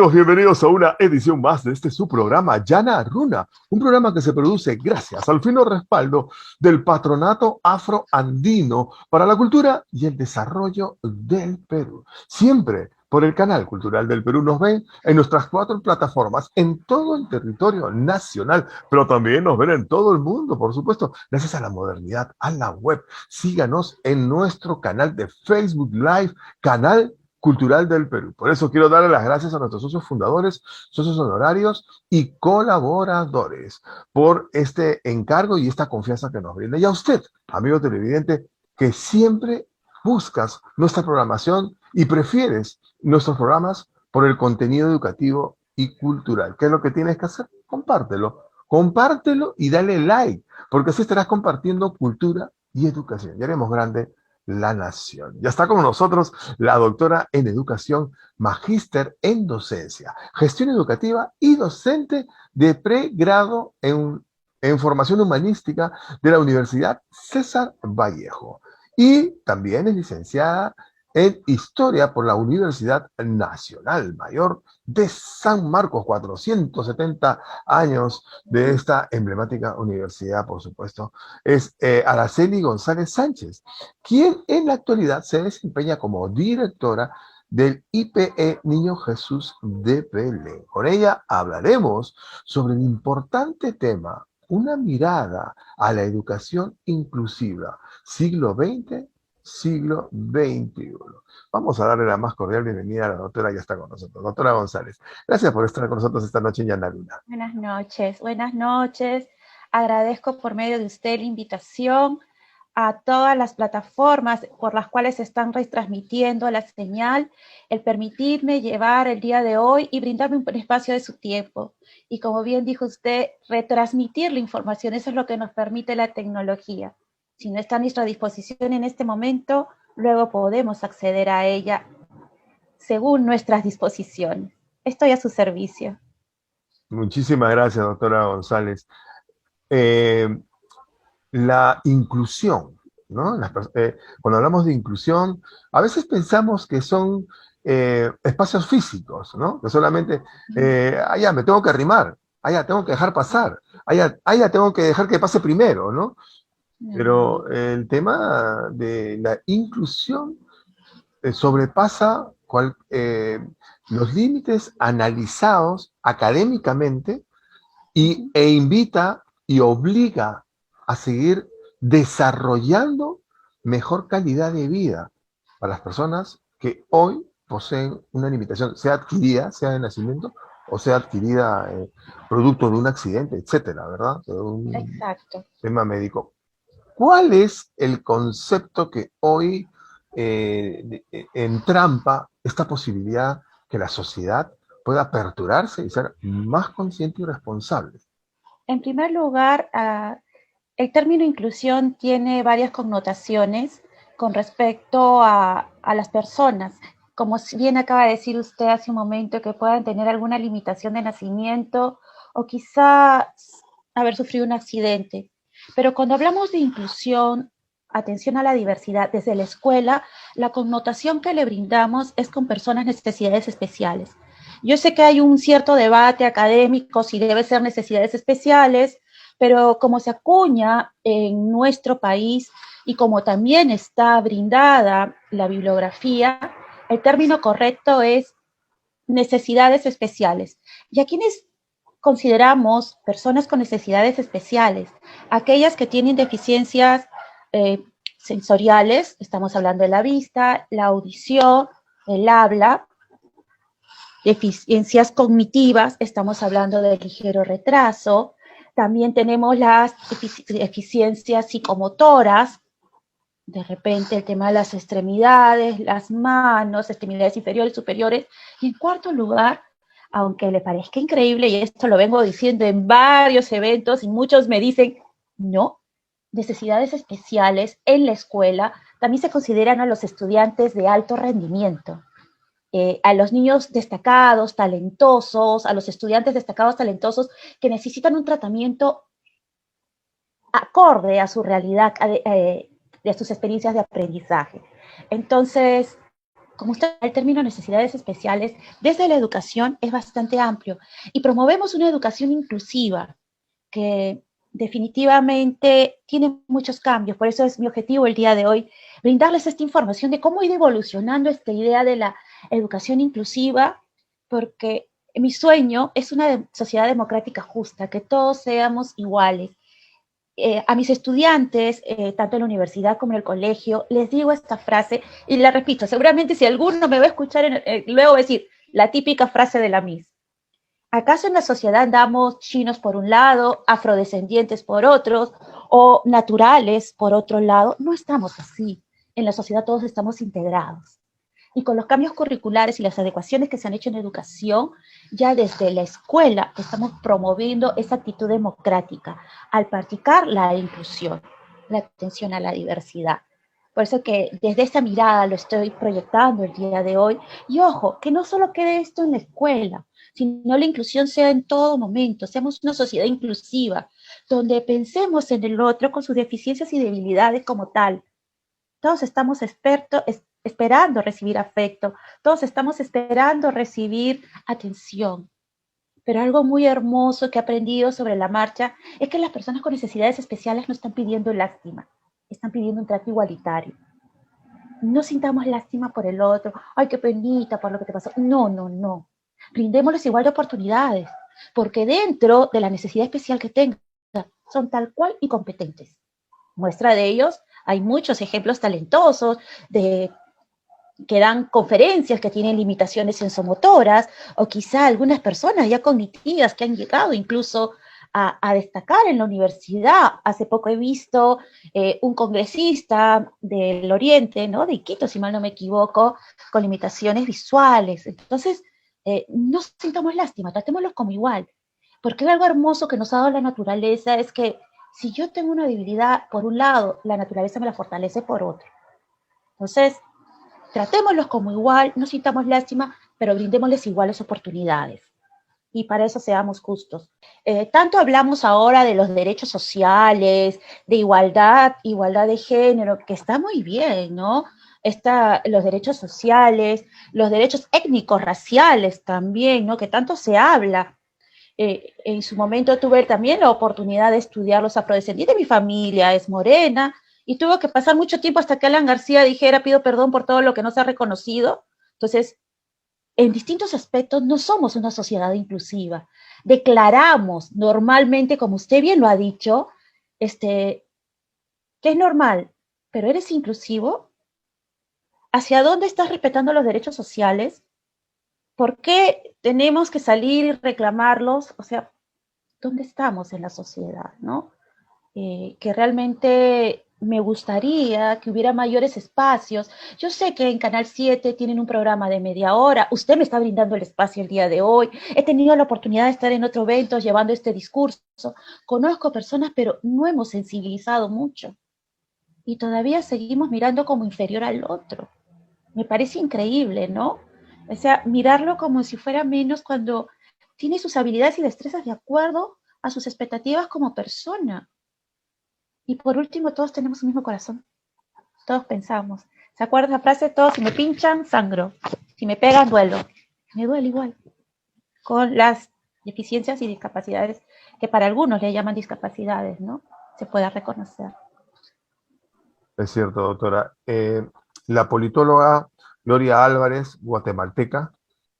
Amigos, bienvenidos a una edición más de este su programa, Llana Runa, un programa que se produce gracias al fino respaldo del Patronato Afroandino para la Cultura y el Desarrollo del Perú. Siempre por el Canal Cultural del Perú nos ven en nuestras 4 plataformas, en todo el territorio nacional, pero también nos ven en todo el mundo, por supuesto, gracias a la modernidad, a la web. Síganos en nuestro canal de Facebook Live, Canal Cultural del Perú. Por eso quiero darle las gracias a nuestros socios fundadores, socios honorarios y colaboradores por este encargo y esta confianza que nos brinda. Y a usted, amigo televidente, que siempre buscas nuestra programación y prefieres nuestros programas por el contenido educativo y cultural. ¿Qué es lo que tienes que hacer? Compártelo. Compártelo y dale like, porque así estarás compartiendo cultura y educación. Ya haremos grande la nación. Ya está con nosotros la doctora en educación, magíster en docencia, gestión educativa y docente de pregrado en formación humanística de la Universidad César Vallejo. Y también es licenciada en historia por la Universidad Nacional Mayor de San Marcos, 470 años de esta emblemática universidad, por supuesto, es Araceli González Sánchez, quien en la actualidad se desempeña como directora del IPE Niño Jesús de Belén. Con ella hablaremos sobre el importante tema, una mirada a la educación inclusiva, siglo XX, siglo XXI. Vamos a darle la más cordial bienvenida a la doctora, ya está con nosotros, doctora González. Gracias por estar con nosotros esta noche en Llana Luna. Buenas noches, buenas noches. Agradezco por medio de usted la invitación a todas las plataformas por las cuales se están retransmitiendo la señal, el permitirme llevar el día de hoy y brindarme un espacio de su tiempo. Y como bien dijo usted, retransmitir la información, eso es lo que nos permite la tecnología. Si no está a nuestra disposición en este momento, luego podemos acceder a ella según nuestras disposiciones. Estoy a su servicio. Muchísimas gracias, doctora González. Eh, la inclusión, ¿no? Cuando hablamos de inclusión, a veces pensamos que son espacios físicos, ¿no? Que solamente, allá me tengo que arrimar, allá tengo que dejar pasar, allá tengo que dejar que pase primero, ¿no? Pero el tema de la inclusión sobrepasa los límites analizados académicamente e invita y obliga a seguir desarrollando mejor calidad de vida para las personas que hoy poseen una limitación, sea adquirida, sea de nacimiento, o sea adquirida producto de un accidente, etcétera, ¿verdad? De un Exacto. tema médico. ¿Cuál es el concepto que hoy entrampa esta posibilidad que la sociedad pueda aperturarse y ser más consciente y responsable? En primer lugar, el término inclusión tiene varias connotaciones con respecto a las personas. Como bien acaba de decir usted hace un momento, que puedan tener alguna limitación de nacimiento o quizá haber sufrido un accidente. Pero cuando hablamos de inclusión, atención a la diversidad desde la escuela, la connotación que le brindamos es con personas con necesidades especiales. Yo sé que hay un cierto debate académico si debe ser necesidades especiales, pero como se acuña en nuestro país y como también está brindada la bibliografía, el término correcto es necesidades especiales. ¿Y a quiénes consideramos personas con necesidades especiales? Aquellas que tienen deficiencias sensoriales, estamos hablando de la vista, la audición, el habla, deficiencias cognitivas, estamos hablando de ligero retraso. También tenemos las deficiencias psicomotoras, de repente el tema de las extremidades, las manos, extremidades inferiores, superiores. Y en cuarto lugar, aunque le parezca increíble, y esto lo vengo diciendo en varios eventos, y muchos me dicen, no, necesidades especiales en la escuela también se consideran a los estudiantes de alto rendimiento. A los niños destacados, talentosos, a los estudiantes destacados, talentosos, que necesitan un tratamiento acorde a su realidad, a sus experiencias de aprendizaje. Entonces, como usted, el término necesidades especiales desde la educación es bastante amplio y promovemos una educación inclusiva que definitivamente tiene muchos cambios. Por eso es mi objetivo el día de hoy, brindarles esta información de cómo ir evolucionando esta idea de la educación inclusiva, porque mi sueño es una sociedad democrática justa, que todos seamos iguales. A mis estudiantes, tanto en la universidad como en el colegio, les digo esta frase y la repito. Seguramente si alguno me va a escuchar, luego va a decir la típica frase de la Miss. ¿Acaso en la sociedad andamos chinos por un lado, afrodescendientes por otros, o naturales por otro lado? No estamos así. En la sociedad todos estamos integrados. Y con los cambios curriculares y las adecuaciones que se han hecho en educación, ya desde la escuela estamos promoviendo esa actitud democrática al practicar la inclusión, la atención a la diversidad. Por eso que desde esa mirada lo estoy proyectando el día de hoy. Y ojo, que no solo quede esto en la escuela, sino la inclusión sea en todo momento, seamos una sociedad inclusiva, donde pensemos en el otro con sus deficiencias y debilidades como tal. Todos estamos esperando recibir afecto, todos estamos esperando recibir atención. Pero algo muy hermoso que he aprendido sobre la marcha es que las personas con necesidades especiales no están pidiendo lástima, están pidiendo un trato igualitario. No sintamos lástima por el otro, ay, qué penita por lo que te pasó. No, no, no. Brindémosles igual de oportunidades, porque dentro de la necesidad especial que tengan, son tal cual y competentes. Muestra de ellos, hay muchos ejemplos talentosos que dan conferencias, que tienen limitaciones sensomotoras, o quizá algunas personas ya cognitivas que han llegado incluso a destacar en la universidad. Hace poco he visto un congresista del Oriente, ¿no? De Quito, si mal no me equivoco, con limitaciones visuales. Entonces, no sintamos lástima, tratémoslos como igual. Porque algo hermoso que nos ha dado la naturaleza es que si yo tengo una debilidad por un lado, la naturaleza me la fortalece por otro. Entonces, tratémoslos como igual, no sintamos lástima, pero brindémosles iguales oportunidades. Y para eso seamos justos. Tanto hablamos ahora de los derechos sociales, de igualdad de género, que está muy bien, ¿no? Los derechos sociales, los derechos étnicos, raciales también, ¿no? Que tanto se habla. En su momento tuve también la oportunidad de estudiar los afrodescendientes. Mi familia es morena y tuvo que pasar mucho tiempo hasta que Alan García dijera pido perdón por todo lo que no se ha reconocido. Entonces, en distintos aspectos no somos una sociedad inclusiva. Declaramos normalmente, como usted bien lo ha dicho, que es normal, pero ¿eres inclusivo? ¿Hacia dónde estás respetando los derechos sociales? ¿Por qué tenemos que salir y reclamarlos? O sea, ¿dónde estamos en la sociedad, no? Que realmente me gustaría que hubiera mayores espacios. Yo sé que en Canal 7 tienen un programa de media hora, usted me está brindando el espacio el día de hoy, he tenido la oportunidad de estar en otro evento llevando este discurso, conozco personas, pero no hemos sensibilizado mucho y todavía seguimos mirando como inferior al otro. Me parece increíble, ¿no? O sea, mirarlo como si fuera menos cuando tiene sus habilidades y destrezas de acuerdo a sus expectativas como persona. Y por último, todos tenemos un mismo corazón. Todos pensamos. ¿Se acuerdan la frase? Todos, si me pinchan, sangro. Si me pegan, duelo. Me duele igual. Con las deficiencias y discapacidades que para algunos le llaman discapacidades, ¿no? Se pueda reconocer. Es cierto, doctora. La politóloga Gloria Álvarez, guatemalteca,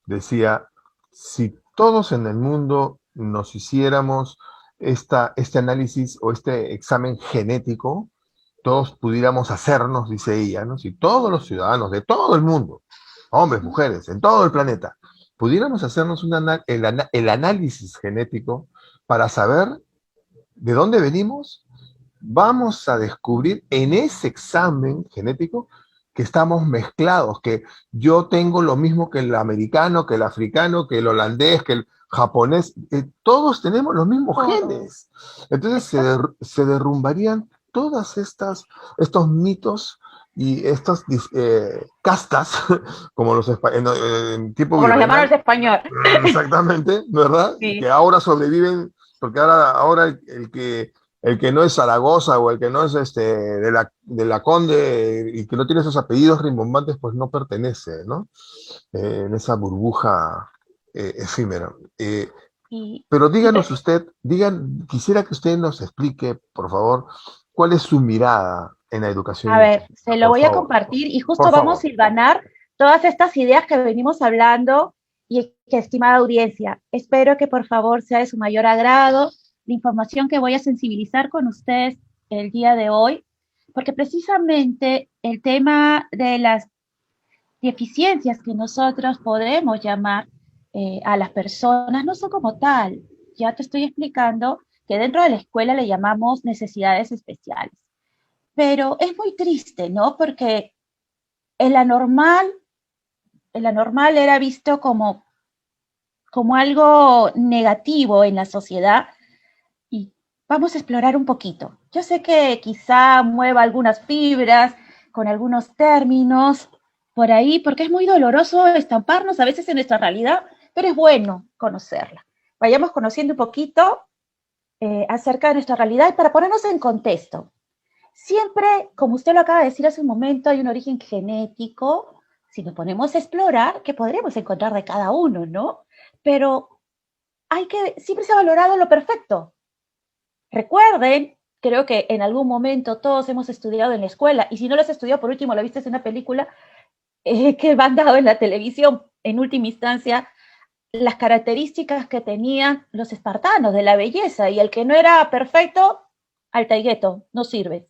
decía, si todos en el mundo nos hiciéramos este análisis o este examen genético, todos pudiéramos hacernos, dice ella, ¿no? Si todos los ciudadanos de todo el mundo, hombres, mujeres, en todo el planeta, pudiéramos hacernos el análisis genético para saber de dónde venimos, vamos a descubrir en ese examen genético que estamos mezclados, que yo tengo lo mismo que el americano, que el africano, que el holandés, que el japonés, todos tenemos los mismos genes. Entonces se derrumbarían todas estos mitos y estas castas, como en tipo como los llamaron los españoles. Exactamente, ¿verdad? Sí. Que ahora sobreviven, porque ahora el que el que no es Zaragoza o el que no es de la Conde y que no tiene esos apellidos rimbombantes, pues no pertenece, ¿no? En esa burbuja efímera. Y, Pero y díganos pre- usted, quisiera que usted nos explique, por favor, cuál es su mirada en la educación a ver, se inclusiva, lo por voy a favor. compartir y Por justo vamos favor. a ganar todas estas ideas que venimos hablando y que, estimada audiencia, espero que por favor sea de su mayor agrado la información que voy a sensibilizar con ustedes el día de hoy, porque precisamente el tema de las deficiencias que nosotros podemos llamar a las personas no son como tal. Ya te estoy explicando que dentro de la escuela le llamamos necesidades especiales. Pero es muy triste, ¿no? Porque en la normal era visto como algo negativo en la sociedad y vamos a explorar un poquito. Yo sé que quizá mueva algunas fibras con algunos términos por ahí, porque es muy doloroso estamparnos a veces en nuestra realidad, pero es bueno conocerla. Vayamos conociendo un poquito acerca de nuestra realidad y para ponernos en contexto. Siempre, como usted lo acaba de decir hace un momento, hay un origen genético. Si nos ponemos a explorar, que podremos encontrar de cada uno, ¿no? Pero siempre se ha valorado lo perfecto. Recuerden, creo que en algún momento todos hemos estudiado en la escuela, y si no lo has estudiado, por último lo viste en una película que van dado en la televisión, en última instancia, las características que tenían los espartanos de la belleza, y el que no era perfecto, al taigueto, no sirve.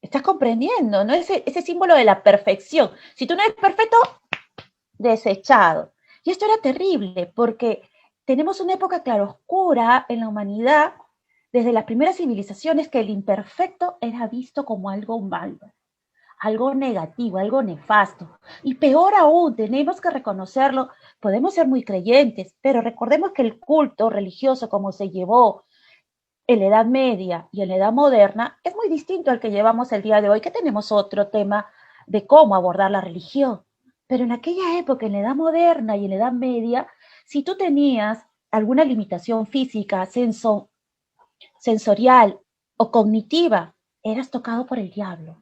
Estás comprendiendo, ¿no? Ese símbolo de la perfección. Si tú no eres perfecto, desechado. Y esto era terrible porque tenemos una época claroscura en la humanidad desde las primeras civilizaciones que el imperfecto era visto como algo malo, algo negativo, algo nefasto. Y peor aún, tenemos que reconocerlo, podemos ser muy creyentes, pero recordemos que el culto religioso como se llevó en la Edad Media y en la Edad Moderna es muy distinto al que llevamos el día de hoy, que tenemos otro tema de cómo abordar la religión. Pero en aquella época, en la Edad Moderna y en la Edad Media, si tú tenías alguna limitación física, sensorial o cognitiva, eras tocado por el diablo,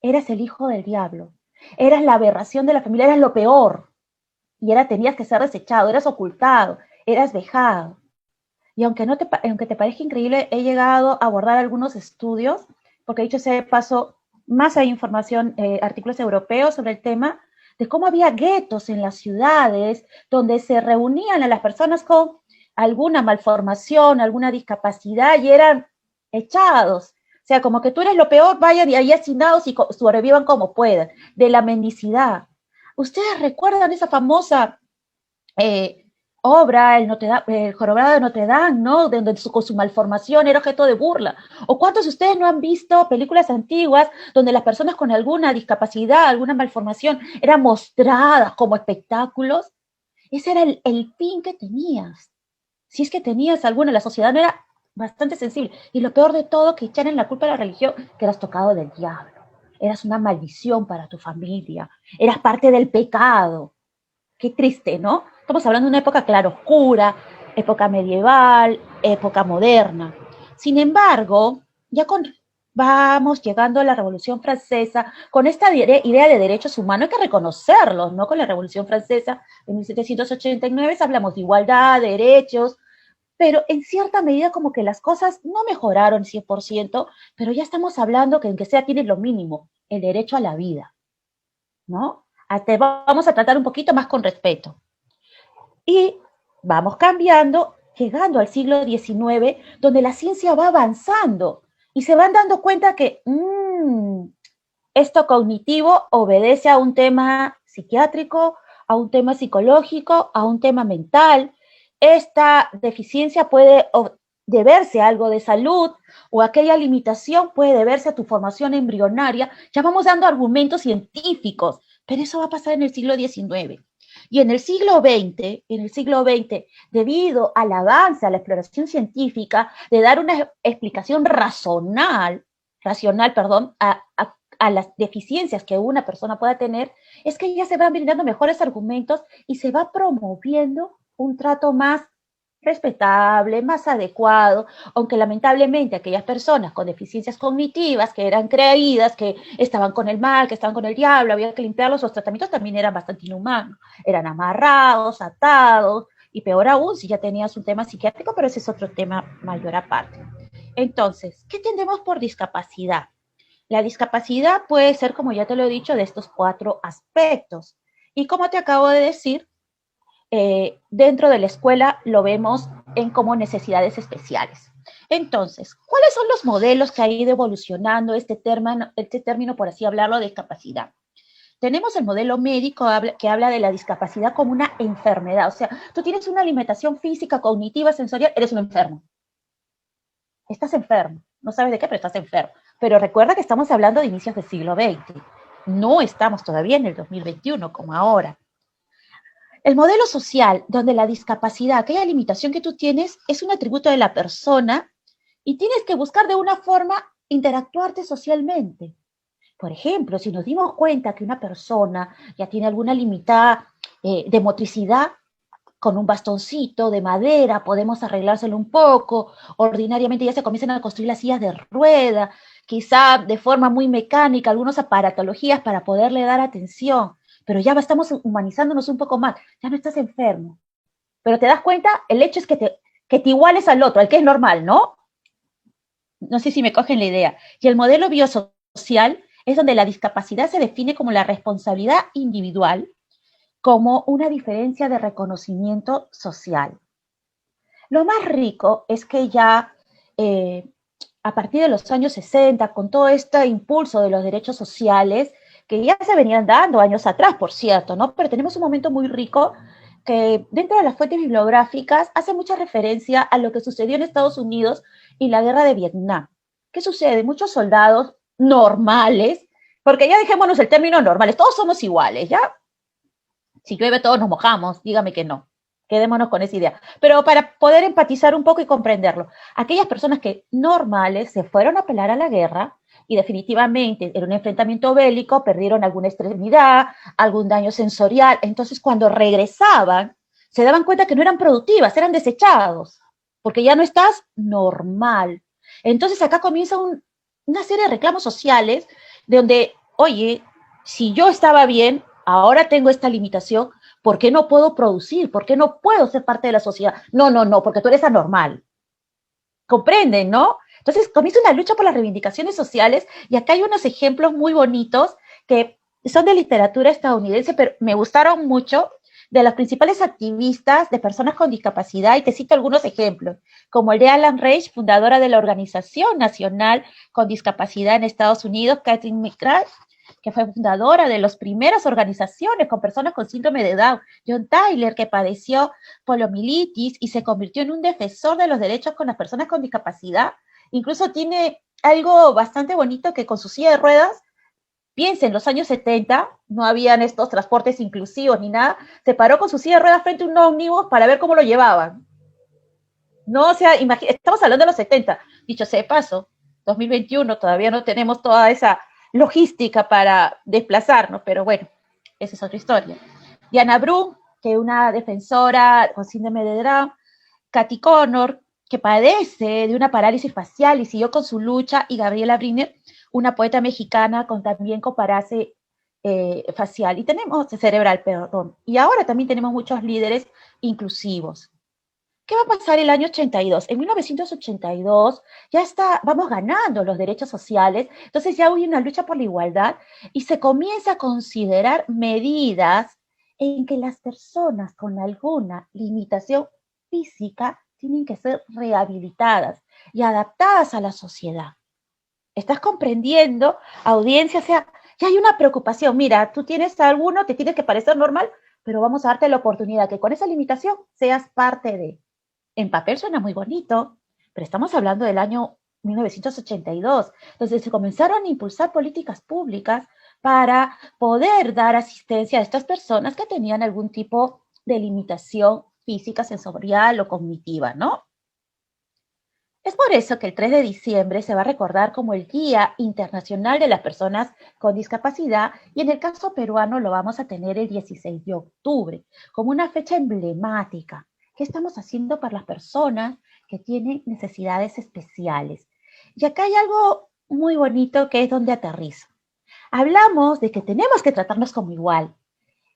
eras el hijo del diablo, eras la aberración de la familia, eras lo peor, y tenías que ser desechado, eras ocultado, eras vejado. Y aunque te parezca increíble, he llegado a abordar algunos estudios, porque dicho sea de paso, más hay información, artículos europeos sobre el tema, de cómo había guetos en las ciudades donde se reunían a las personas con alguna malformación, alguna discapacidad y eran echados. O sea, como que tú eres lo peor, vayan y ahí hacinados y sobrevivan como puedan, de la mendicidad. ¿Ustedes recuerdan esa famosa eh, obra, el jorobado de Notre Dame, ¿no? Donde con su malformación era objeto de burla. ¿O cuántos de ustedes no han visto películas antiguas donde las personas con alguna discapacidad, alguna malformación, eran mostradas como espectáculos? Ese era el fin que tenías. Si es que tenías alguna, la sociedad no era bastante sensible. Y lo peor de todo, que echaran la culpa a la religión, que eras tocado del diablo. Eras una maldición para tu familia. Eras parte del pecado. Qué triste, ¿no? Estamos hablando de una época claroscura, época medieval, época moderna. Sin embargo, vamos llegando a la Revolución Francesa con esta idea de derechos humanos, hay que reconocerlos, ¿no? Con la Revolución Francesa de 1789 hablamos de igualdad, de derechos, pero en cierta medida como que las cosas no mejoraron 100%, pero ya estamos hablando que en que sea tienes lo mínimo, el derecho a la vida, ¿no? Vamos a tratar un poquito más con respeto. Y vamos cambiando, llegando al siglo XIX, donde la ciencia va avanzando y se van dando cuenta que esto cognitivo obedece a un tema psiquiátrico, a un tema psicológico, a un tema mental. Esta deficiencia puede deberse a algo de salud o aquella limitación puede deberse a tu formación embrionaria. Ya vamos dando argumentos científicos, pero eso va a pasar en el siglo XIX. Y en el siglo XX, debido al avance, a la exploración científica, de dar una explicación racional, perdón, a las deficiencias que una persona pueda tener, es que ya se van brindando mejores argumentos y se va promoviendo un trato más respetable, más adecuado, aunque lamentablemente aquellas personas con deficiencias cognitivas, que eran creídas, que estaban con el mal, que estaban con el diablo, había que limpiarlos, los tratamientos también eran bastante inhumanos, eran amarrados, atados, y peor aún si ya tenías un tema psiquiátrico, pero ese es otro tema mayor aparte. Entonces, ¿qué entendemos por discapacidad? La discapacidad puede ser, como ya te lo he dicho, de estos 4 aspectos. Y como te acabo de decir, dentro de la escuela lo vemos en como necesidades especiales. Entonces, ¿cuáles son los modelos que ha ido evolucionando este término, por así hablarlo, de discapacidad? Tenemos el modelo médico que habla de la discapacidad como una enfermedad. O sea, tú tienes una limitación física, cognitiva, sensorial, eres un enfermo. Estás enfermo. No sabes de qué, pero estás enfermo. Pero recuerda que estamos hablando de inicios del siglo XX. No estamos todavía en el 2021 como ahora. El modelo social, donde la discapacidad, aquella limitación que tú tienes, es un atributo de la persona y tienes que buscar de una forma interactuarte socialmente. Por ejemplo, si nos dimos cuenta que una persona ya tiene alguna limitada de motricidad, con un bastoncito de madera podemos arreglárselo un poco, ordinariamente ya se comienzan a construir las sillas de rueda, quizá de forma muy mecánica, algunas aparatologías para poderle dar atención, pero ya estamos humanizándonos un poco más, ya no estás enfermo. Pero te das cuenta, el hecho es que te iguales al otro, al que es normal, ¿no? No sé si me cogen la idea. Y el modelo biosocial es donde la discapacidad se define como la responsabilidad individual, como una diferencia de reconocimiento social. Lo más rico es que ya a partir de los años 60, con todo este impulso de los derechos sociales, que ya se venían dando años atrás, por cierto, ¿no? Pero tenemos un momento muy rico que dentro de las fuentes bibliográficas hace mucha referencia a lo que sucedió en Estados Unidos y la guerra de Vietnam. ¿Qué sucede? Muchos soldados normales, porque ya dejémonos el término normales, todos somos iguales, ¿ya? Si llueve todos nos mojamos, dígame que no. Quedémonos con esa idea. Pero para poder empatizar un poco y comprenderlo, aquellas personas que normales se fueron a apelar a la guerra y definitivamente en un enfrentamiento bélico perdieron alguna extremidad, algún daño sensorial. Entonces cuando regresaban se daban cuenta que no eran productivas, eran desechados, porque ya no estás normal. Entonces acá comienza una serie de reclamos sociales de donde, oye, si yo estaba bien, ahora tengo esta limitación, ¿por qué no puedo producir? ¿Por qué no puedo ser parte de la sociedad? No, no, no, porque tú eres anormal. ¿Comprenden, no? Entonces comienza una lucha por las reivindicaciones sociales y acá hay unos ejemplos muy bonitos que son de literatura estadounidense, pero me gustaron mucho, de las principales activistas de personas con discapacidad, y te cito algunos ejemplos, como el de Alan Reich, fundadora de la Organización Nacional con Discapacidad en Estados Unidos, Catherine McGrath, que fue fundadora de las primeras organizaciones con personas con síndrome de Down, John Tyler, que padeció poliomielitis y se convirtió en un defensor de los derechos con las personas con discapacidad. Incluso tiene algo bastante bonito que con su silla de ruedas, piensa, en los años 70, no habían estos transportes inclusivos ni nada, se paró con su silla de ruedas frente a un ómnibus para ver cómo lo llevaban. No, o sea, estamos hablando de los 70, dicho sea de paso, 2021, todavía no tenemos toda esa logística para desplazarnos, pero bueno, esa es otra historia. Diana Brum, que es una defensora con síndrome de Down, Katy Connor, que padece de una parálisis facial y siguió con su lucha, y Gabriela Briner, una poeta mexicana también con parálisis facial, y tenemos cerebral, perdón. Y ahora también tenemos muchos líderes inclusivos. ¿Qué va a pasar el año 82? En 1982 ya vamos ganando los derechos sociales, entonces ya hay una lucha por la igualdad y se comienza a considerar medidas en que las personas con alguna limitación física tienen que ser rehabilitadas y adaptadas a la sociedad. ¿Estás comprendiendo, audiencia? O sea, ya hay una preocupación. Mira, tú tienes alguno, te tienes que parecer normal, pero vamos a darte la oportunidad que con esa limitación seas parte de. En papel suena muy bonito, pero estamos hablando del año 1982. Entonces se comenzaron a impulsar políticas públicas para poder dar asistencia a estas personas que tenían algún tipo de limitación física, sensorial o cognitiva, ¿no? Es por eso que el 3 de diciembre se va a recordar como el Día Internacional de las Personas con Discapacidad, y en el caso peruano lo vamos a tener el 16 de octubre, como una fecha emblemática ¿Qué estamos haciendo para las personas que tienen necesidades especiales? Y acá hay algo muy bonito que es donde aterriza. Hablamos de que tenemos que tratarnos como igual.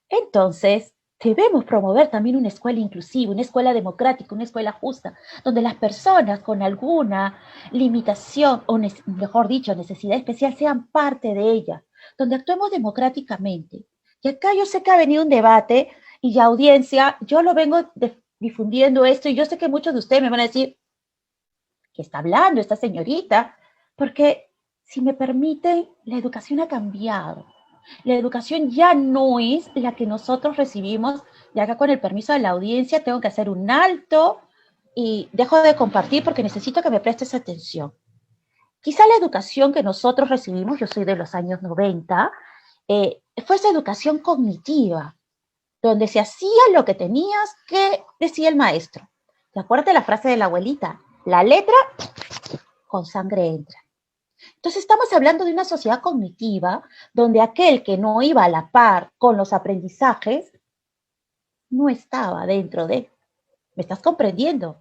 Entonces, debemos promover también una escuela inclusiva, una escuela democrática, una escuela justa, donde las personas con alguna limitación, o mejor dicho, necesidad especial, sean parte de ella, donde actuemos democráticamente. Y acá yo sé que ha venido un debate y la audiencia, yo lo vengo difundiendo esto y yo sé que muchos de ustedes me van a decir, ¿qué está hablando esta señorita? Porque, si me permiten, la educación ha cambiado. La educación ya no es la que nosotros recibimos, y acá con el permiso de la audiencia tengo que hacer un alto y dejo de compartir porque necesito que me prestes atención. Quizá la educación que nosotros recibimos, yo soy de los años 90, fue esa educación cognitiva, donde se hacía lo que tenías que decía el maestro. ¿Te acuerdas de la frase de la abuelita? La letra con sangre entra. Entonces estamos hablando de una sociedad cognitiva donde aquel que no iba a la par con los aprendizajes no estaba dentro de. ¿Me estás comprendiendo?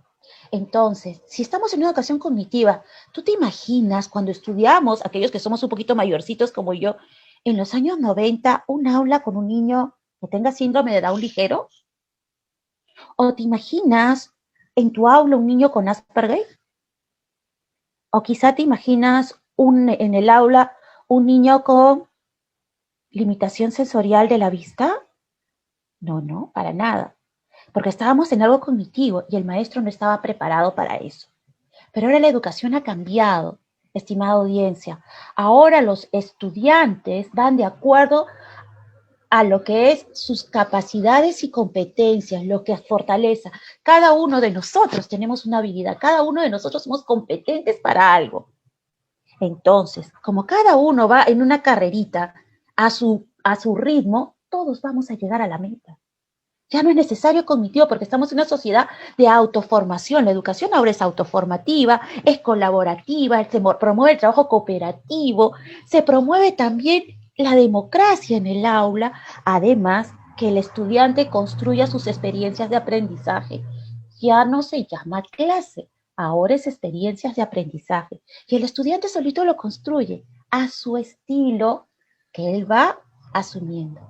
Entonces, si estamos en una educación cognitiva, ¿tú te imaginas cuando estudiamos, aquellos que somos un poquito mayorcitos como yo, en los años 90, un aula con un niño que tenga síndrome de Down ligero? ¿O te imaginas en tu aula un niño con Asperger? ¿O quizá te imaginas en el aula un niño con limitación sensorial de la vista? No, no, para nada. Porque estábamos en algo cognitivo y el maestro no estaba preparado para eso. Pero ahora la educación ha cambiado, estimada audiencia. Ahora los estudiantes van de acuerdo a lo que es sus capacidades y competencias, lo que es fortaleza. Cada uno de nosotros tenemos una habilidad, cada uno de nosotros somos competentes para algo. Entonces, como cada uno va en una carrerita a su ritmo, todos vamos a llegar a la meta. Ya no es necesario cognitivo porque estamos en una sociedad de autoformación. La educación ahora es autoformativa, es colaborativa, se promueve el trabajo cooperativo, se promueve también la democracia en el aula, además que el estudiante construya sus experiencias de aprendizaje. Ya no se llama clase, ahora es experiencias de aprendizaje. Y el estudiante solito lo construye a su estilo que él va asumiendo.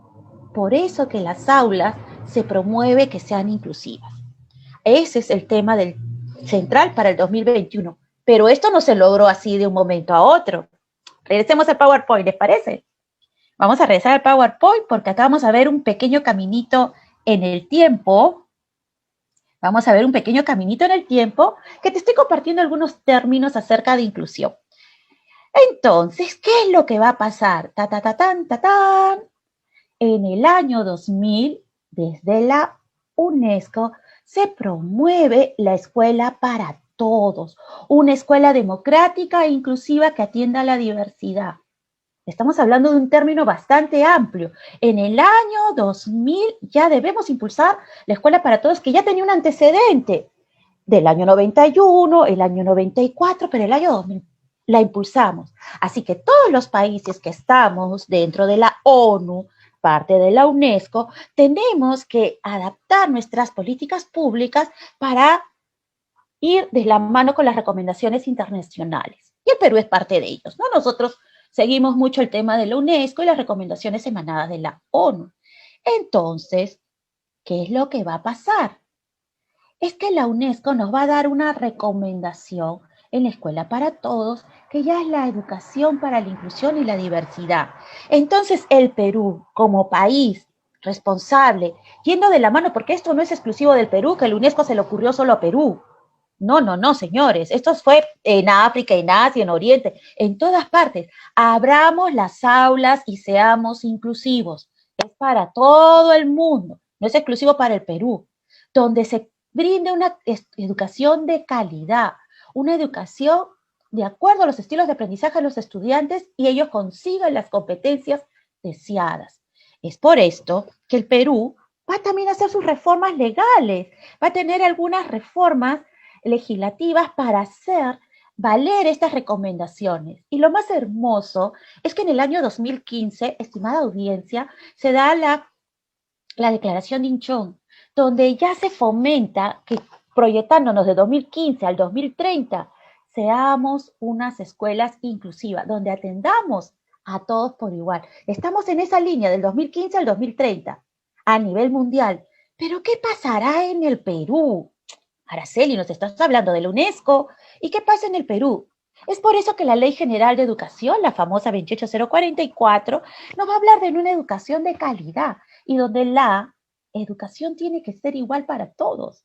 Por eso que las aulas se promueve que sean inclusivas. Ese es el tema central para el 2021. Pero esto no se logró así de un momento a otro. Regresemos al PowerPoint, ¿les parece? Vamos a regresar al PowerPoint porque acá vamos a ver un pequeño caminito en el tiempo. Vamos a ver un pequeño caminito en el tiempo que te estoy compartiendo algunos términos acerca de inclusión. Entonces, ¿qué es lo que va a pasar? Ta, ta, ta, tan, ta, tan. En el año 2000, desde la UNESCO, se promueve la escuela para todos, una escuela democrática e inclusiva que atienda a la diversidad. Estamos hablando de un término bastante amplio. En el año 2000 ya debemos impulsar la escuela para todos, que ya tenía un antecedente del año 91, el año 94, pero el año 2000 la impulsamos. Así que todos los países que estamos dentro de la ONU, parte de la UNESCO, tenemos que adaptar nuestras políticas públicas para ir de la mano con las recomendaciones internacionales. Y el Perú es parte de ellos, ¿no? Nosotros seguimos mucho el tema de la UNESCO y las recomendaciones emanadas de la ONU. Entonces, ¿qué es lo que va a pasar? Es que la UNESCO nos va a dar una recomendación en la escuela para todos, que ya es la educación para la inclusión y la diversidad. Entonces, el Perú, como país responsable, yendo de la mano, porque esto no es exclusivo del Perú, que la UNESCO se le ocurrió solo a Perú. No, no, no, señores, esto fue en África, en Asia, en Oriente, en todas partes. Abramos las aulas y seamos inclusivos. Es para todo el mundo, no es exclusivo para el Perú, donde se brinde una educación de calidad, una educación de acuerdo a los estilos de aprendizaje de los estudiantes y ellos consigan las competencias deseadas. Es por esto que el Perú va también a hacer sus reformas legales, va a tener algunas reformas legislativas para hacer valer estas recomendaciones. Y lo más hermoso es que en el año 2015, estimada audiencia, se da la Declaración de Inchón, donde ya se fomenta que proyectándonos de 2015 al 2030, seamos unas escuelas inclusivas, donde atendamos a todos por igual. Estamos en esa línea del 2015 al 2030 a nivel mundial. Pero ¿qué pasará en el Perú? Araceli, nos estás hablando de la UNESCO. ¿Y qué pasa en el Perú? Es por eso que la Ley General de Educación, la famosa 28044, nos va a hablar de una educación de calidad y donde la educación tiene que ser igual para todos.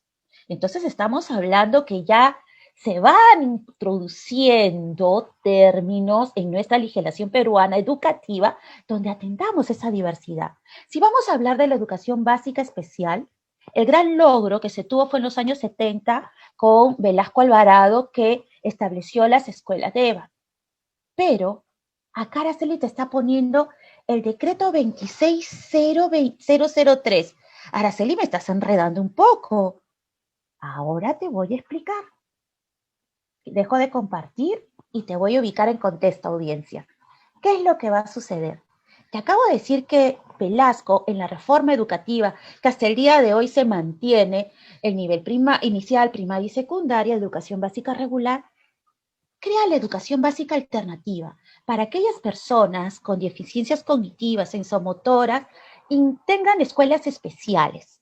Entonces estamos hablando que ya se van introduciendo términos en nuestra legislación peruana educativa donde atendamos esa diversidad. Si vamos a hablar de la educación básica especial, el gran logro que se tuvo fue en los años 70 con Velasco Alvarado, que estableció las escuelas de EVA. Pero acá Araceli te está poniendo el decreto 26003. Araceli, me estás enredando un poco. Ahora te voy a explicar. Dejo de compartir y te voy a ubicar en contexto, audiencia. ¿Qué es lo que va a suceder? Te acabo de decir que Velasco, en la reforma educativa, que hasta el día de hoy se mantiene el nivel inicial, primaria y secundaria, educación básica regular, crea la educación básica alternativa para aquellas personas con deficiencias cognitivas, sensomotoras, tengan escuelas especiales,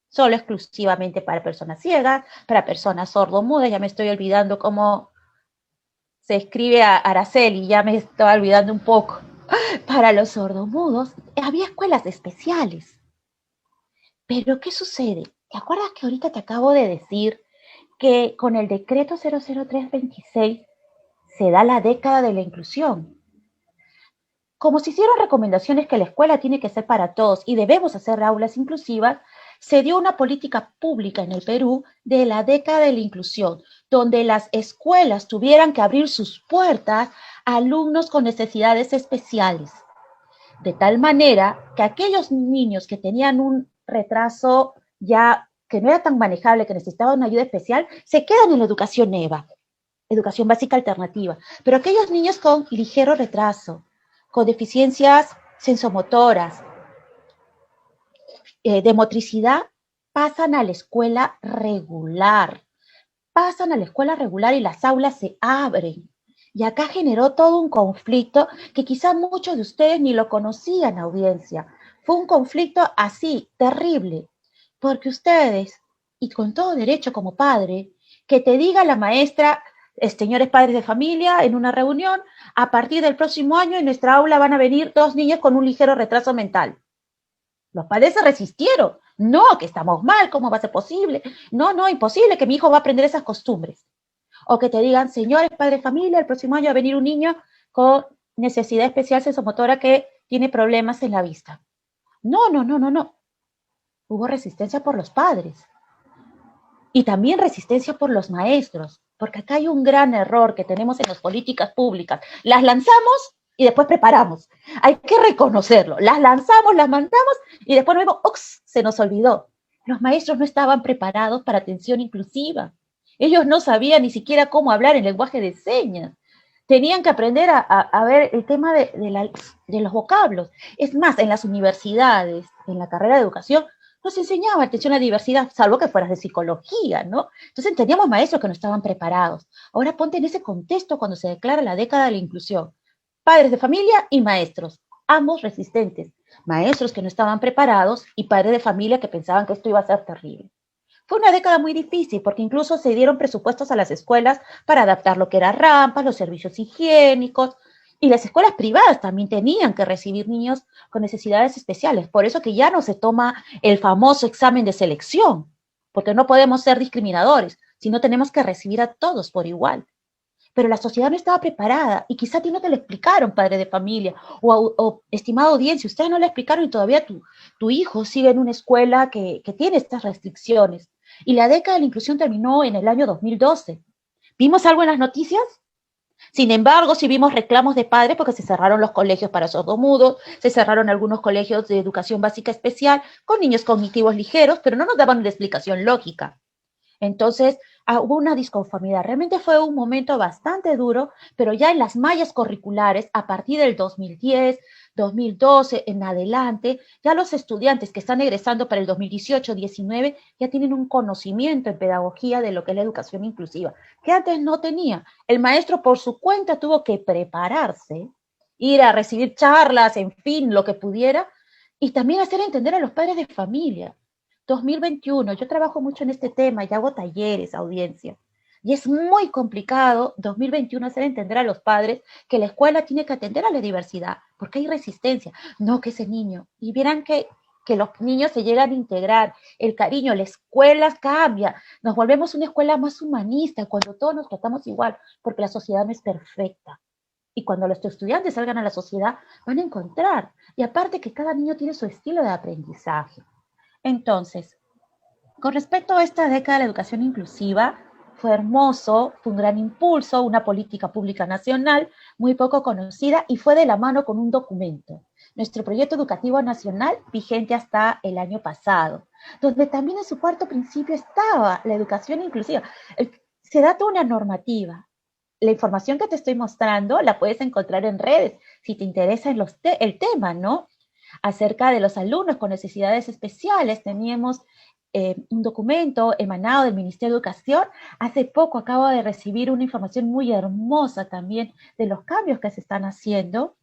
solo exclusivamente para personas ciegas, para personas sordomudas. Ya me estoy olvidando cómo se escribe a Araceli, ya me estoy olvidando un poco. Para los sordomudos había escuelas especiales. Pero ¿qué sucede? ¿Te acuerdas que ahorita te acabo de decir que con el decreto 00326 se da la década de la inclusión? Como se hicieron recomendaciones que la escuela tiene que ser para todos y debemos hacer aulas inclusivas, se dio una política pública en el Perú de la década de la inclusión, donde las escuelas tuvieran que abrir sus puertas a alumnos con necesidades especiales, de tal manera que aquellos niños que tenían un retraso ya que no era tan manejable, que necesitaban una ayuda especial, se quedan en la educación EVA, educación básica alternativa. Pero aquellos niños con ligero retraso, con deficiencias sensomotoras, de motricidad, pasan a la escuela regular. Pasan a la escuela regular y las aulas se abren. Y acá generó todo un conflicto que quizá muchos de ustedes ni lo conocían, audiencia. Fue un conflicto así, terrible, porque ustedes, y con todo derecho como padre, que te diga la maestra, señores padres de familia, en una reunión, a partir del próximo año en nuestra aula van a venir 2 niños con un ligero retraso mental. Los padres se resistieron. No, que estamos mal, ¿cómo va a ser posible? No, no, imposible que mi hijo va a aprender esas costumbres. O que te digan, señores padres de familia, el próximo año va a venir un niño con necesidad especial sensomotora que tiene problemas en la vista. No, no, no, no, no. Hubo resistencia por los padres. Y también resistencia por los maestros. Porque acá hay un gran error que tenemos en las políticas públicas. Las lanzamos y después preparamos. Hay que reconocerlo. Las lanzamos, las mandamos y después vemos, ¡ox! Se nos olvidó. Los maestros no estaban preparados para atención inclusiva. Ellos no sabían ni siquiera cómo hablar en lenguaje de señas. Tenían que aprender a ver el tema de los vocablos. Es más, en las universidades, en la carrera de educación, no se enseñaba atención a la diversidad, salvo que fueras de psicología, ¿no? Entonces teníamos maestros que no estaban preparados. Ahora ponte en ese contexto cuando se declara la década de la inclusión. Padres de familia y maestros, ambos resistentes. Maestros que no estaban preparados y padres de familia que pensaban que esto iba a ser terrible. Fue una década muy difícil porque incluso se dieron presupuestos a las escuelas para adaptar lo que eran rampas, los servicios higiénicos, y las escuelas privadas también tenían que recibir niños con necesidades especiales. Por eso que ya no se toma el famoso examen de selección, porque no podemos ser discriminadores, sino tenemos que recibir a todos por igual. Pero la sociedad no estaba preparada y quizá a ti no te lo explicaron, padre de familia, o estimada audiencia, ustedes no le explicaron y todavía tu hijo sigue en una escuela que tiene estas restricciones. Y la década de la inclusión terminó en el año 2012. ¿Vimos algo en las noticias? Sin embargo, sí vimos reclamos de padres porque se cerraron los colegios para sordomudos, se cerraron algunos colegios de educación básica especial con niños cognitivos ligeros, pero no nos daban una explicación lógica. Entonces, hubo una disconformidad. Realmente fue un momento bastante duro, pero ya en las mallas curriculares, a partir del 2010, 2012 en adelante, ya los estudiantes que están egresando para el 2018-19 ya tienen un conocimiento en pedagogía de lo que es la educación inclusiva, que antes no tenía. El maestro por su cuenta tuvo que prepararse, ir a recibir charlas, en fin, lo que pudiera, y también hacer entender a los padres de familia. 2021, yo trabajo mucho en este tema y hago talleres, audiencia. Y es muy complicado 2021 hacer entender a los padres que la escuela tiene que atender a la diversidad, porque hay resistencia. No, que ese niño. Y verán que los niños se llegan a integrar, el cariño, la escuela cambia, nos volvemos una escuela más humanista cuando todos nos tratamos igual, porque la sociedad no es perfecta. Y cuando los estudiantes salgan a la sociedad, van a encontrar. Y aparte que cada niño tiene su estilo de aprendizaje. Entonces, con respecto a esta década de la educación inclusiva, fue hermoso, fue un gran impulso, una política pública nacional muy poco conocida y fue de la mano con un documento, nuestro proyecto educativo nacional vigente hasta el año pasado, donde también en su cuarto principio estaba la educación inclusiva. Se da toda una normativa. La información que te estoy mostrando la puedes encontrar en redes si te interesa en el tema, ¿no? Acerca de los alumnos con necesidades especiales. Teníamos un documento emanado del Ministerio de Educación. Hace poco acabo de recibir una información muy hermosa también de los cambios que se están haciendo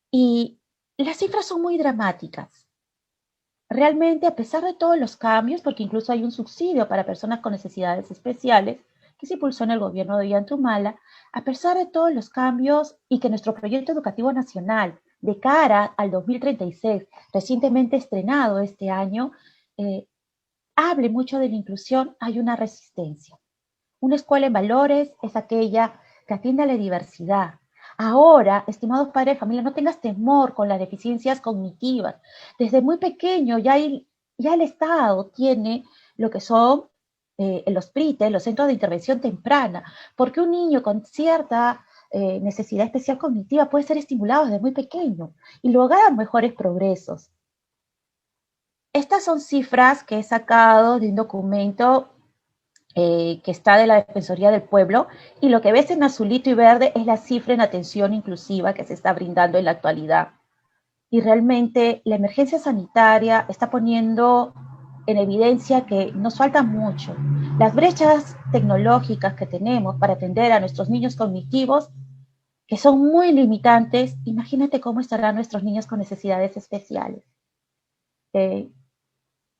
y las cifras son muy dramáticas. Realmente, a pesar de todos los cambios, porque incluso hay un subsidio para personas con necesidades especiales que se impulsó en el gobierno de Ollantumala, a pesar de todos los cambios y que nuestro proyecto educativo nacional de cara al 2036, recientemente estrenado este año, hable mucho de la inclusión, hay una resistencia. Una escuela en valores es aquella que atiende a la diversidad. Ahora, estimados padres de familia, no tengas temor con las deficiencias cognitivas. Desde muy pequeño ya el Estado tiene lo que son los PRITE, los Centros de Intervención Temprana, porque un niño con cierta necesidad especial cognitiva puede ser estimulado desde muy pequeño y lograr mejores progresos. Estas son cifras que he sacado de un documento que está de la Defensoría del Pueblo, y lo que ves en azulito y verde es la cifra en atención inclusiva que se está brindando en la actualidad. Y realmente la emergencia sanitaria está poniendo en evidencia que nos falta mucho. Las brechas tecnológicas que tenemos para atender a nuestros niños cognitivos, que son muy limitantes, imagínate cómo estarán nuestros niños con necesidades especiales. Eh,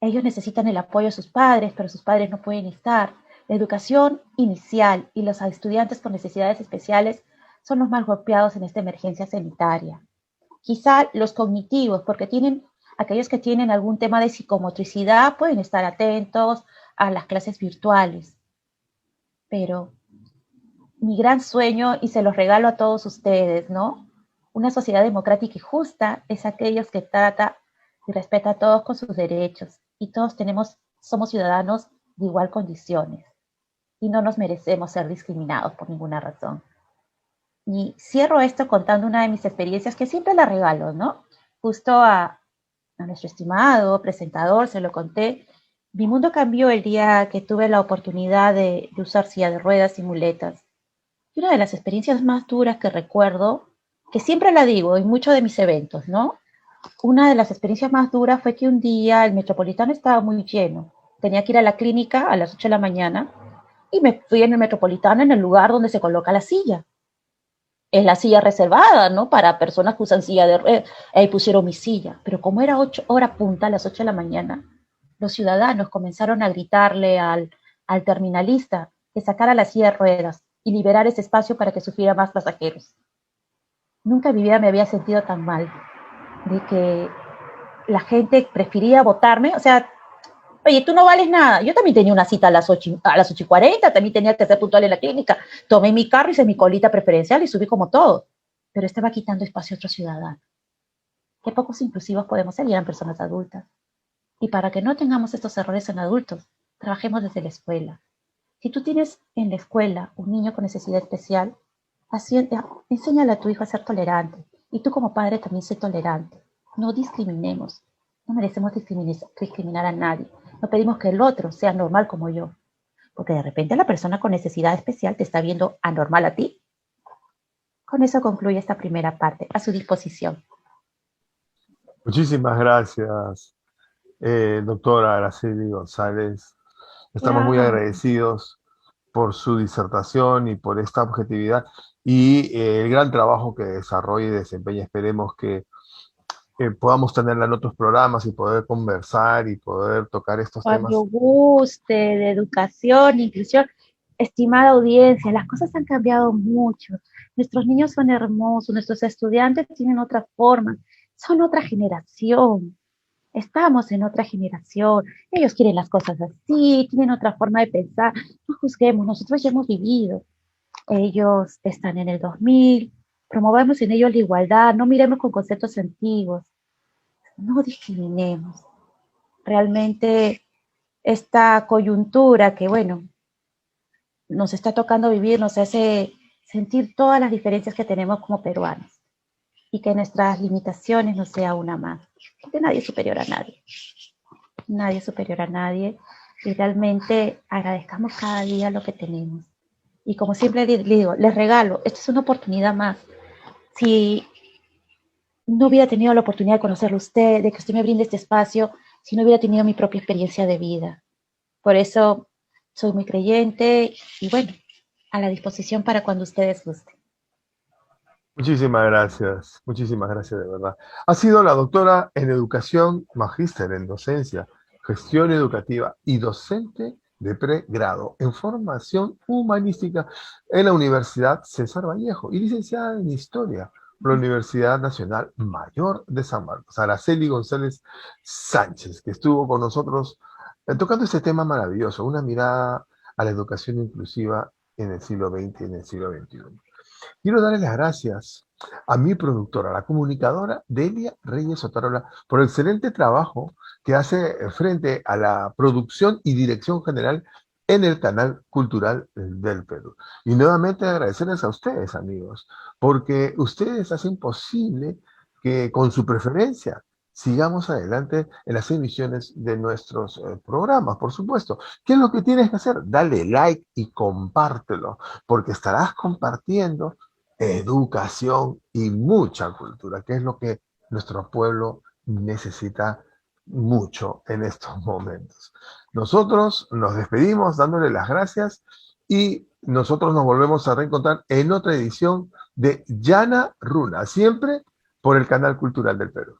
Ellos necesitan el apoyo de sus padres, pero sus padres no pueden estar. La educación inicial y los estudiantes con necesidades especiales son los más golpeados en esta emergencia sanitaria. Quizá los cognitivos, porque aquellos que tienen algún tema de psicomotricidad pueden estar atentos a las clases virtuales. Pero mi gran sueño, y se los regalo a todos ustedes, ¿no? Una sociedad democrática y justa es aquellos que trata y respeta a todos con sus derechos, y todos somos ciudadanos de igual condiciones, y no nos merecemos ser discriminados por ninguna razón. Y cierro esto contando una de mis experiencias que siempre la regalo, ¿no? Justo a nuestro estimado presentador se lo conté. Mi mundo cambió el día que tuve la oportunidad de usar silla de ruedas y muletas. Y una de las experiencias más duras que recuerdo, que siempre la digo en muchos de mis eventos, ¿no? Una de las experiencias más duras fue que un día el Metropolitano estaba muy lleno. Tenía que ir a la clínica a las 8 de la mañana y me fui en el Metropolitano en el lugar donde se coloca la silla. Es la silla reservada, ¿no? Para personas que usan silla de ruedas. Ahí pusieron mi silla. Pero como era 8 horas punta, a las 8 de la mañana, los ciudadanos comenzaron a gritarle al terminalista que sacara la silla de ruedas y liberar ese espacio para que sufriera más pasajeros. Nunca en mi vida me había sentido tan mal de que la gente prefería votarme. O sea, oye, tú no vales nada. Yo también tenía una cita a las 8:40, también tenía que ser puntual en la clínica. Tomé mi carro, hice mi colita preferencial y subí como todo. Pero estaba quitando espacio a otro ciudadano. Qué pocos inclusivos podemos ser, y eran personas adultas. Y para que no tengamos estos errores en adultos, trabajemos desde la escuela. Si tú tienes en la escuela un niño con necesidad especial, enséñale a tu hijo a ser tolerante. Y tú como padre también sé tolerante. No discriminemos. No merecemos discriminar a nadie. No pedimos que el otro sea normal como yo. porque de repente la persona con necesidad especial te está viendo anormal a ti. Con eso concluye esta primera parte, a su disposición. Muchísimas gracias, doctora Araceli González. Estamos muy Claro. agradecidos por su disertación y por esta objetividad y el gran trabajo que desarrolla y desempeña. Esperemos que podamos tenerla en otros programas y poder conversar y poder tocar estos Cuando temas. guste, de educación, inclusión. Estimada audiencia, las cosas han cambiado mucho. Nuestros niños son hermosos, nuestros estudiantes tienen otra forma, son otra generación. Estamos en otra generación. Ellos quieren las cosas así, tienen otra forma de pensar. No juzguemos, nosotros ya hemos vivido. Ellos están en el 2000, promovemos en ellos la igualdad, no miremos con conceptos antiguos, no discriminemos. Realmente esta coyuntura que, bueno, nos está tocando vivir, nos hace sentir todas las diferencias que tenemos como peruanos y que nuestras limitaciones no sea una más, porque nadie es superior a nadie, nadie es superior a nadie y realmente agradezcamos cada día lo que tenemos. Y como siempre le digo, les regalo, esta es una oportunidad más. Si no hubiera tenido la oportunidad de conocerlo usted, de que usted me brinde este espacio, si no hubiera tenido mi propia experiencia de vida. Por eso soy muy creyente y bueno, a la disposición para cuando ustedes gusten. Muchísimas gracias de verdad. Ha sido la doctora en educación, magíster en docencia, gestión educativa y docente de pregrado en formación humanística en la Universidad César Vallejo y licenciada en historia por la Universidad Nacional Mayor de San Marcos, Araceli González Sánchez, que estuvo con nosotros tocando este tema maravilloso, una mirada a la educación inclusiva en el siglo XX y en el siglo XXI. Quiero darle las gracias a mi productora, la comunicadora Delia Reyes Otárola, por el excelente trabajo que hace frente a la producción y dirección general en el canal cultural del Perú. Y nuevamente agradecerles a ustedes, amigos, porque ustedes hacen posible que con su preferencia sigamos adelante en las emisiones de nuestros programas, por supuesto. ¿Qué es lo que tienes que hacer? Dale like y compártelo, porque estarás compartiendo educación y mucha cultura, que es lo que nuestro pueblo necesita mucho en estos momentos. Nosotros nos despedimos dándole las gracias y nosotros nos volvemos a reencontrar en otra edición de Llana Runa, siempre por el Canal Cultural del Perú.